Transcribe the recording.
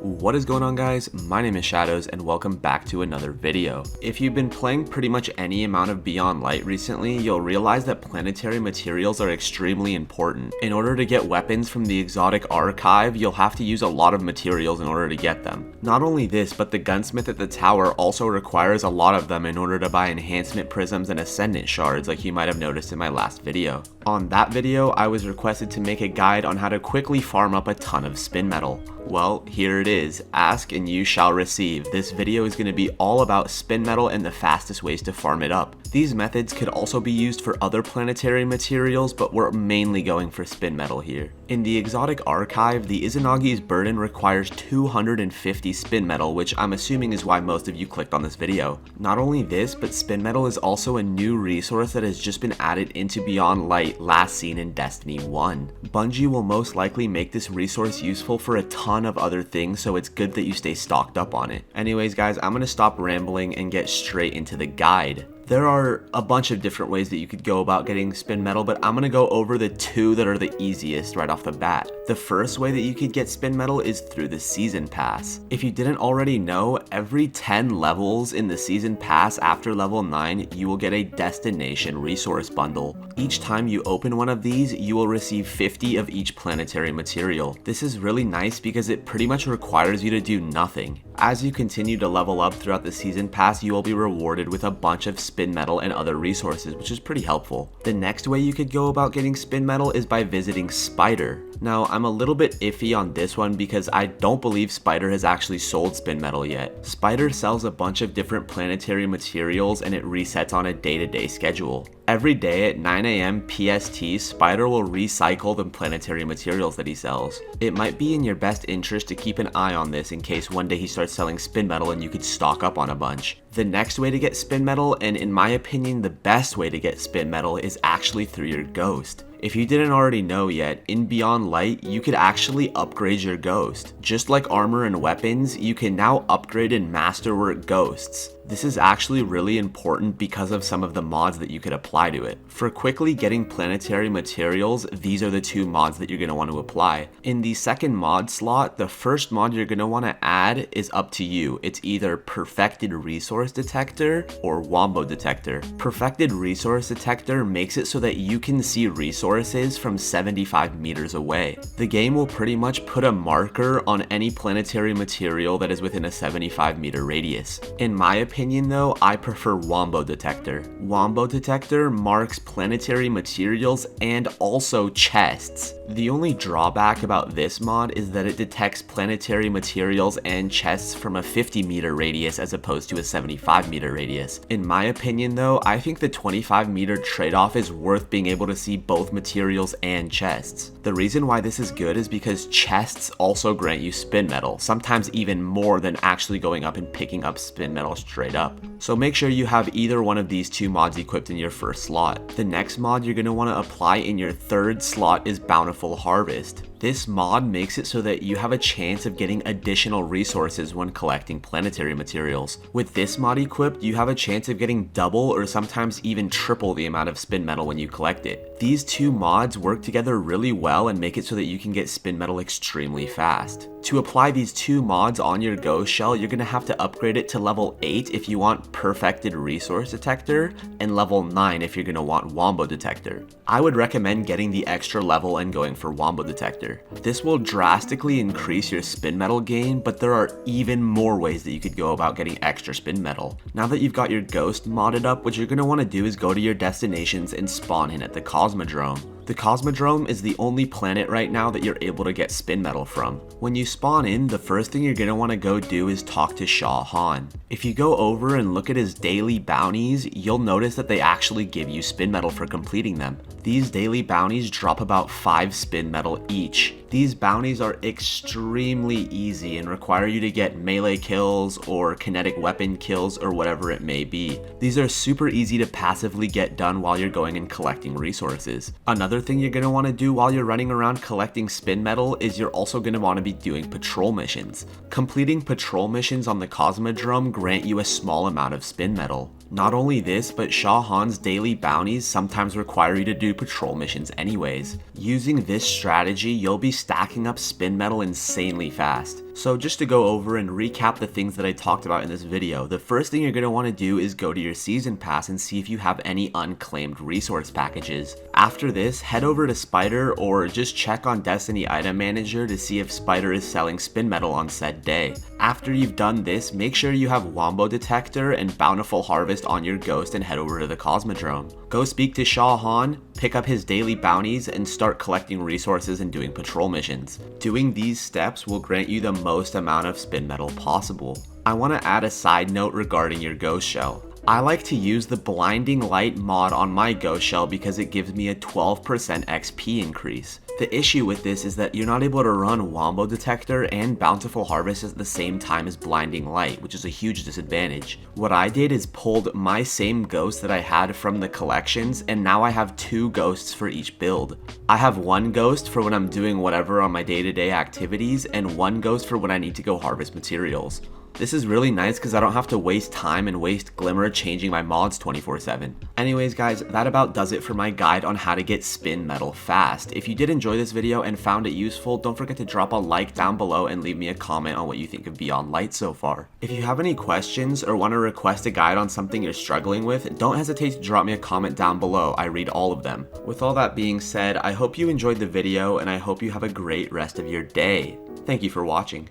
What is going on, guys? My name is Shadows and welcome back to another video. If you've been playing pretty much any amount of Beyond Light recently, you'll realize that planetary materials are extremely important. In order to get weapons from the exotic archive, you'll have to use a lot of materials in order to get them. Not only this, but the gunsmith at the tower also requires a lot of them in order to buy enhancement prisms and ascendant shards, like you might have noticed in my last video. On that video, I was requested to make a guide on how to quickly farm up a ton of spin metal. Well, here it is. Ask and you shall receive. This video is going to be all about spin metal and the fastest ways to farm it up. These methods could also be used for other planetary materials, but we're mainly going for spin metal here. In the exotic archive, the Izanagi's burden requires 250 spin metal, which I'm assuming is why most of you clicked on this video. Not only this, but spin metal is also a new resource that has just been added into Beyond Light, last seen in Destiny 1. Bungie will most likely make this resource useful for a ton of other things, so it's good that you stay stocked up on it. Anyways guys, I'm gonna stop rambling and get straight into the guide. There are a bunch of different ways that you could go about getting spin metal, but I'm going to go over the two that are the easiest right off the bat. The first way that you could get spin metal is through the season pass. If you didn't already know, every 10 levels in the season pass after level 9, you will get a destination resource bundle. Each time you open one of these, you will receive 50 of each planetary material. This is really nice because it pretty much requires you to do nothing. As you continue to level up throughout the season pass, you will be rewarded with a bunch of spin metal and other resources, which is pretty helpful. The next way you could go about getting spin metal is by visiting Spider. Now, I'm a little bit iffy on this one because I don't believe Spider has actually sold spin metal yet. Spider sells a bunch of different planetary materials and it resets on a day-to-day schedule. Every day at 9 AM PST, Spider will recycle the planetary materials that he sells. It might be in your best interest to keep an eye on this in case one day he starts selling spin metal and you could stock up on a bunch. The next way to get spin metal, and in my opinion the best way to get spin metal, is actually through your ghost. If you didn't already know yet, in Beyond Light, you could actually upgrade your ghost. Just like armor and weapons, you can now upgrade and masterwork ghosts. This is actually really important because of some of the mods that you could apply to it. For quickly getting planetary materials, these are the two mods that you're going to want to apply. In the second mod slot, the first mod you're going to want to add is up to you. It's either Perfected Resource Detector or Wombo Detector. Perfected Resource Detector makes it so that you can see resources from 75 meters away. The game will pretty much put a marker on any planetary material that is within a 75 meter radius. In my opinion though, I prefer Wombo Detector. Wombo Detector marks planetary materials and also chests. The only drawback about this mod is that it detects planetary materials and chests from a 50 meter radius as opposed to a 75 meter radius. In my opinion though, I think the 25 meter trade-off is worth being able to see both materials and chests. The reason why this is good is because chests also grant you spin metal, sometimes even more than actually going up and picking up spin metal straight up. So make sure you have either one of these two mods equipped in your first slot. The next mod you're going to want to apply in your third slot is Bountiful Harvest. This mod makes it so that you have a chance of getting additional resources when collecting planetary materials. With this mod equipped, you have a chance of getting double or sometimes even triple the amount of spin metal when you collect it. These two mods work together really well and make it so that you can get spin metal extremely fast. To apply these two mods on your ghost shell, you're going to have to upgrade it to level 8 if you want Perfected Resource Detector, and level 9 if you're going to want Wombo Detector. I would recommend getting the extra level and going for Wombo Detector. This will drastically increase your spin metal gain, but there are even more ways that you could go about getting extra spin metal. Now that you've got your ghost modded up, what you're going to want to do is go to your destinations and spawn in at the Cosmodrome. The Cosmodrome is the only planet right now that you're able to get spin metal from. When you spawn in, the first thing you're going to want to go do is talk to Shah Han. If you go over and look at his daily bounties, you'll notice that they actually give you spin metal for completing them. These daily bounties drop about 5 spin metal each. These bounties are extremely easy and require you to get melee kills or kinetic weapon kills or whatever it may be. These are super easy to passively get done while you're going and collecting resources. Another Another thing you're going to want to do while you're running around collecting spin metal is you're also going to want to be doing patrol missions. Completing patrol missions on the Cosmodrome grant you a small amount of spin metal. Not only this, but Shah Han's daily bounties sometimes require you to do patrol missions anyways. Using this strategy, you'll be stacking up spin metal insanely fast. So just to go over and recap the things that I talked about in this video, the first thing you're going to want to do is go to your season pass and see if you have any unclaimed resource packages. After this, head over to Spider or just check on Destiny Item Manager to see if Spider is selling spin metal on said day. After you've done this, make sure you have Wombo Detector and Bountiful Harvest on your ghost and head over to the Cosmodrome. Go speak to Shah Han, pick up his daily bounties, and start collecting resources and doing patrol missions. Doing these steps will grant you the most amount of spin metal possible. I want to add a side note regarding your ghost shell. I like to use the Blinding Light mod on my ghost shell because it gives me a 12% XP increase. The issue with this is that you're not able to run Wombo Detector and Bountiful Harvest at the same time as Blinding Light, which is a huge disadvantage. What I did is pulled my same ghost that I had from the collections, and now I have 2 ghosts for each build. I have 1 ghost for when I'm doing whatever on my day-to-day activities, and 1 ghost for when I need to go harvest materials. This is really nice because I don't have to waste time and waste Glimmer changing my mods 24/7. Anyways guys, that about does it for my guide on how to get spin metal fast. If you did enjoy this video and found it useful, don't forget to drop a like down below and leave me a comment on what you think of Beyond Light so far. If you have any questions or want to request a guide on something you're struggling with, don't hesitate to drop me a comment down below. I read all of them. With all that being said, I hope you enjoyed the video and I hope you have a great rest of your day. Thank you for watching.